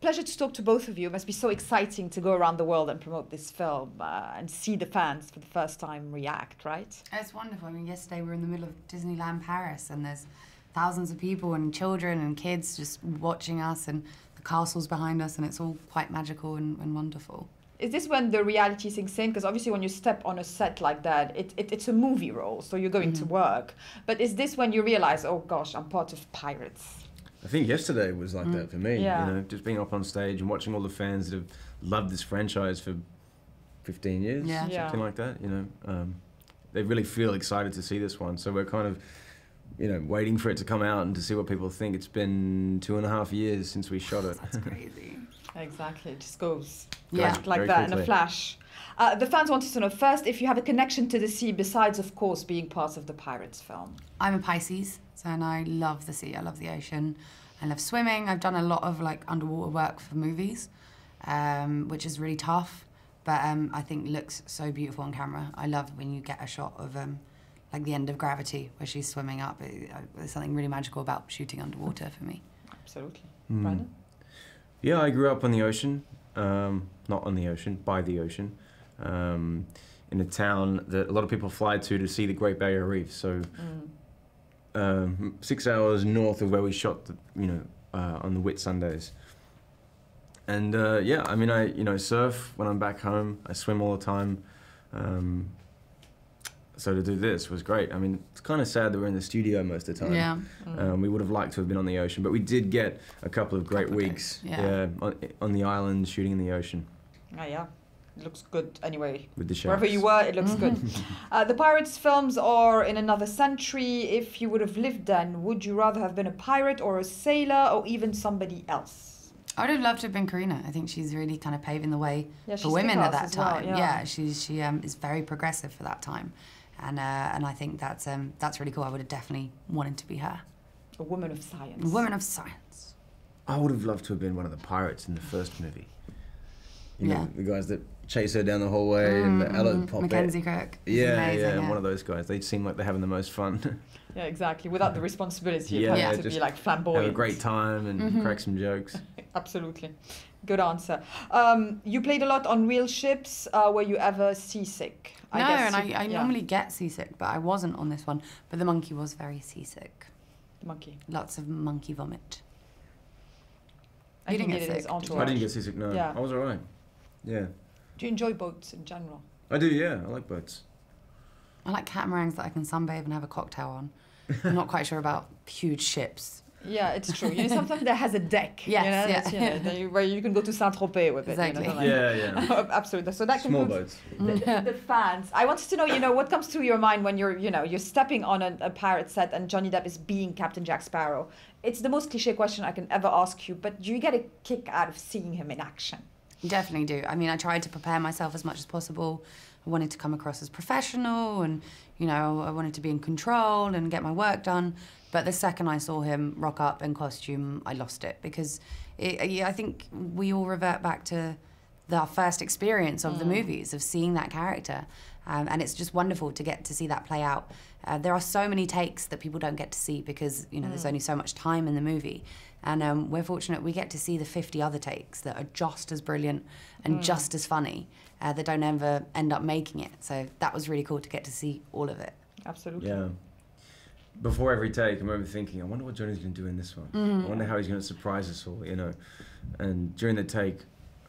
Pleasure to talk to both of you. It must be so exciting to go around the world and promote this film and see the fans for the first time react, right? It's wonderful. I mean, yesterday we were in the middle of Disneyland Paris, and there's thousands of people and children and kids just watching us, and the castle's behind us, and it's all quite magical and wonderful. Is this when the reality sinks in? Because obviously when you step on a set like that, it's a movie role, so you're going to work. But is this when you realize, oh gosh, I'm part of Pirates? I think yesterday was like that for me, Yeah. you know, just being up on stage and watching all the fans that have loved this franchise for 15 years, something like that, you know. They really feel excited to see this one, so we're kind of, you know, waiting for it to come out and to see what people think. It's been 2.5 years since we shot it. That's crazy. Exactly, it just goes Yeah. like Very that in quickly. a flash. The fans wanted to know first if you have a connection to the sea besides, of course, being part of the Pirates film. I'm a Pisces, and I love the sea. I love the ocean. I love swimming. I've done a lot of like underwater work for movies, which is really tough, but I think looks so beautiful on camera. I love when you get a shot of like the end of Gravity where she's swimming up. There's something really magical about shooting underwater for me. Absolutely. Brendan? Yeah, I grew up on the ocean, not on the ocean, by the ocean, in a town that a lot of people fly to see the Great Barrier Reef. So 6 hours north of where we shot, on the Whitsundays. And yeah, I mean, I surf when I'm back home. I swim all the time. So to do this was great. I mean, it's kind of sad that we're in the studio most of the time. Yeah. We would have liked to have been on the ocean, but we did get a couple of great weeks on the island shooting in the ocean. Oh, yeah. It looks good anyway. With the sharks. Wherever you were, it looks good. The Pirates films are in another century. If you would have lived then, would you rather have been a pirate or a sailor or even somebody else? I would have loved to have been Karina. I think she's really kind of paving the way she's for women at that kick-ass as well, time. She is very progressive for that time, and I think that's really cool. I would have definitely wanted to be her. A woman of science. A woman of science. I would have loved to have been one of the pirates in the first movie. You know, the guys that chase her down the hallway and the Ella pop Mackenzie Kirk. Yeah, one of those guys. They seem like they're having the most fun. Yeah, exactly. Without the responsibility of having to be like flamboyant. Have a great time and crack some jokes. Absolutely. Good answer. You played a lot on real ships. Were you ever seasick? I normally get seasick, but I wasn't on this one. But the monkey was very seasick. The monkey. Lots of monkey vomit. You didn't get get sick? I didn't get seasick, no. Yeah. I was all right. Yeah. Do you enjoy boats in general? I do, yeah. I like boats. I like catamarans that I can sunbathe and have a cocktail on. I'm not quite sure about huge ships. Yeah, it's true. You know, sometimes there has a deck. Yes, where you can go to Saint-Tropez with Exactly. it. You know, Yeah. Absolutely. So that Small concludes boats. the fans. I wanted to know, what comes through your mind when you're stepping on a pirate set and Johnny Depp is being Captain Jack Sparrow. It's the most cliche question I can ever ask you, but do you get a kick out of seeing him in action? Definitely do. I mean, I tried to prepare myself as much as possible. I wanted to come across as professional and, I wanted to be in control and get my work done. But the second I saw him rock up in costume, I lost it because I think we all revert back to our first experience of the movies, of seeing that character. And it's just wonderful to get to see that play out. There are so many takes that people don't get to see because, there's only so much time in the movie. And we're fortunate we get to see the 50 other takes that are just as brilliant and just as funny that don't ever end up making it. So that was really cool to get to see all of it. Absolutely. Yeah. Before every take, I remember thinking, I wonder what Johnny's going to do in this one. I wonder how he's going to surprise us all, And during the take,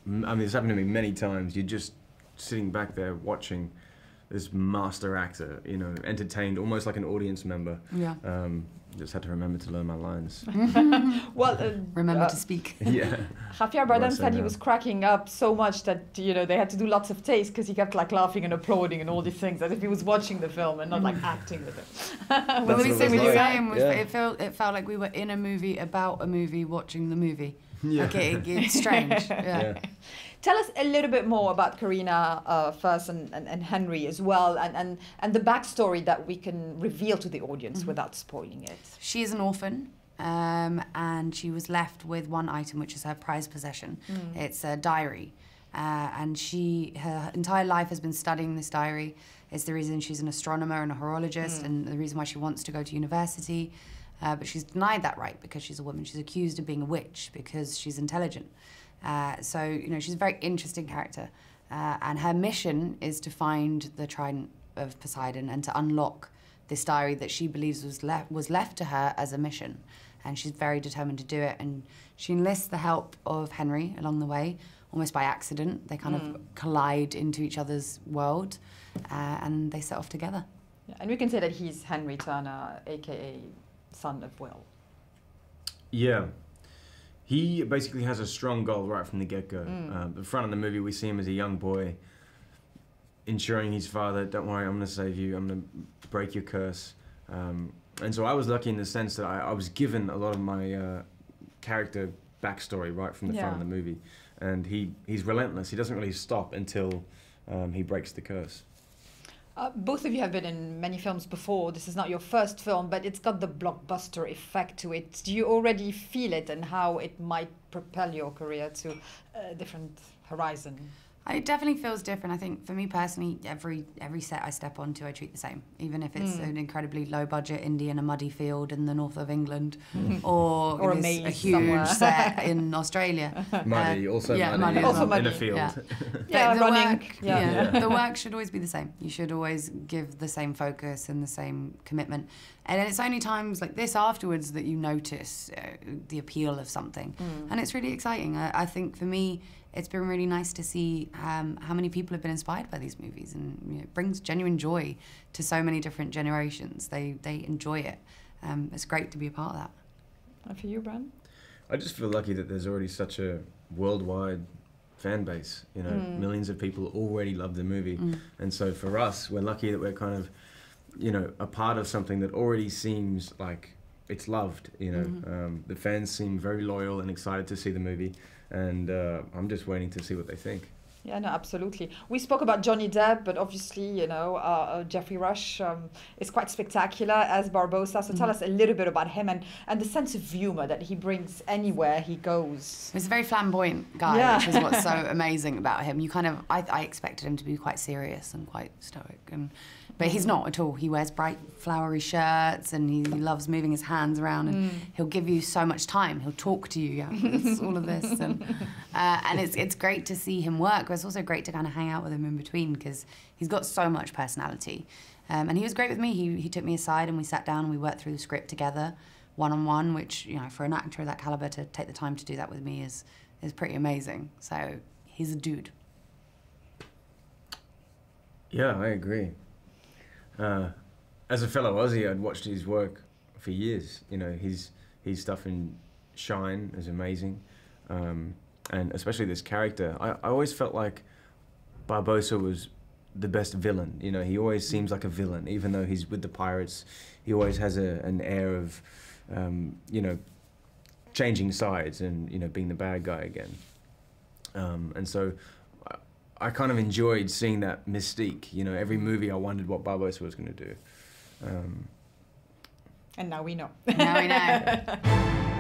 I mean, this happened to me many times. You're just sitting back there watching this master actor, entertained almost like an audience member. Yeah. Just had to remember to learn my lines. Well, remember to speak. Yeah. Javier Bardem said he was cracking up so much that they had to do lots of takes because he kept like laughing and applauding and all these things as if he was watching the film and not like acting with it. Well, we said like. it felt like we were in a movie about a movie watching the movie. Yeah. Like it's strange. Yeah. Tell us a little bit more about Karina first and Henry as well, and the backstory that we can reveal to the audience without spoiling it. She is an orphan, and she was left with one item, which is her prized possession. It's a diary, and her entire life has been studying this diary. It's the reason she's an astronomer and a horologist, and the reason why she wants to go to university. but she's denied that right because she's a woman. She's accused of being a witch because she's intelligent. So, you know, she's a very interesting character. And her mission is to find the Trident of Poseidon and to unlock this diary that she believes was left to her as a mission. And she's very determined to do it. And she enlists the help of Henry along the way, almost by accident. They kind of collide into each other's world, and they set off together. Yeah, and we can say that he's Henry Turner, a.k.a. son of Will. Yeah. He basically has a strong goal right from the get-go. The front of the movie, we see him as a young boy, ensuring his father, don't worry, I'm going to save you, I'm going to break your curse. And so I was lucky in the sense that I was given a lot of my character backstory right from the front of the movie. And he's relentless. He doesn't really stop until he breaks the curse. Both of you have been in many films before. This is not your first film, but it's got the blockbuster effect to it. Do you already feel it and how it might propel your career to a different horizon? It definitely feels different. I think for me personally, every set I step onto, I treat the same. Even if it's an incredibly low budget indie in a muddy field in the north of England, or a huge somewhere. set in Australia. Muddy, also yeah, muddy, muddy also in muddy. a field. Yeah, the running. Work, the work should always be the same. You should always give the same focus and the same commitment. And it's only times like this afterwards that you notice the appeal of something. And it's really exciting. I think for me, it's been really nice to see how many people have been inspired by these movies, and you know, it brings genuine joy to so many different generations. They enjoy it. It's great to be a part of that. And for you, Bran? I just feel lucky that there's already such a worldwide fan base. You know, millions of people already love the movie. And so for us, we're lucky that we're kind of, you know, a part of something that already seems like it's loved, you know. The fans seem very loyal and excited to see the movie. And I'm just waiting to see what they think. Yeah, no, absolutely. We spoke about Johnny Depp, but obviously, you know, Geoffrey Rush is quite spectacular as Barbossa. So tell us a little bit about him and the sense of humor that he brings anywhere he goes. He's a very flamboyant guy, which is what's so amazing about him. You kind of, I expected him to be quite serious and quite stoic, but he's not at all. He wears bright, flowery shirts, and he loves moving his hands around, and he'll give you so much time. He'll talk to you, it's all of this, and it's great to see him work. But it's also great to kind of hang out with him in between because he's got so much personality. And he was great with me. He took me aside and we sat down and we worked through the script together, one-on-one, which, you know, for an actor of that caliber to take the time to do that with me is pretty amazing. So he's a dude. Yeah, I agree. As a fellow Aussie, I'd watched his work for years. You know, his stuff in Shine is amazing. And especially this character, I always felt like Barbossa was the best villain. You know, he always seems like a villain, even though he's with the pirates. He always has an air of, you know, changing sides and, you know, being the bad guy again. And so I kind of enjoyed seeing that mystique. You know, every movie I wondered what Barbossa was going to do. And now we know. Now we know.